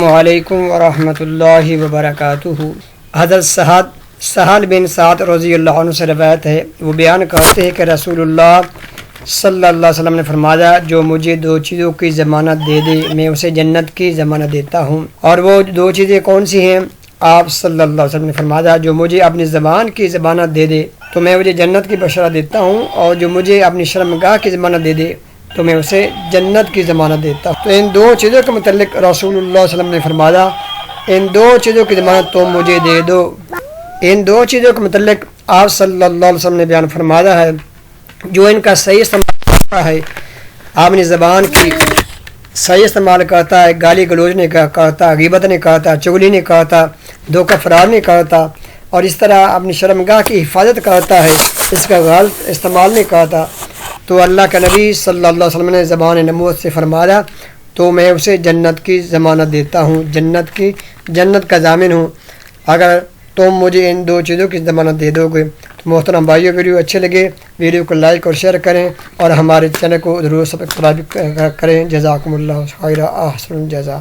علیکم ورحمۃ اللہ وبرکاتہ۔ حضرت سہل بن سعد رضی اللہ عنہ سے روایت ہے، وہ بیان کرتے ہیں کہ رسول اللہ صلی اللہ علیہ وسلم نے فرمایا، جو مجھے دو چیزوں کی ضمانت دے دے میں اسے جنت کی ضمانت دیتا ہوں۔ اور وہ دو چیزیں کون سی ہیں؟ آپ صلی اللہ علیہ وسلم نے فرمایا، جو مجھے اپنی زبان کی ضمانت دے دے تو میں اسے جنت کی بشارت دیتا ہوں، اور جو مجھے اپنی شرمگاہ کی ضمانت دے دے تو میں اسے جنت کی ضمانت دیتا ہوں۔ تو ان دو چیزوں کے متعلق رسول اللہ صلی اللہ علیہ وسلم نے فرمایا، ان دو چیزوں کی ضمانت تم مجھے دے دو۔ ان دو چیزوں کے متعلق آپ صلی اللہ علیہ وسلم نے بیان فرمایا ہے، جو ان کا صحیح استعمال کرتا ہے، اپنی زبان کی صحیح استعمال کرتا ہے، گالی گلوچ نہیں کرتا، غیبت نہیں کرتا، چغلی نہیں کرتا، دھوکہ فرار نہیں کرتا، اور اس طرح اپنی شرمگاہ کی حفاظت کرتا ہے، اس کا غلط استعمال نہیں کرتا، تو اللہ کے نبی صلی اللہ علیہ وسلم نے زبان نبوت سے فرمایا تو میں اسے جنت کی ضمانت دیتا ہوں، جنت کا ضامن ہوں۔ اگر تم مجھے ان دو چیزوں کی ضمانت دے دو گے تو محترم بھائیو، ویڈیو اچھے لگے ویڈیو کو لائک اور شیئر کریں، اور ہمارے چینل کو ضرور سبسکرائب کریں۔ جزاکم اللہ خیر، احسن الجزا۔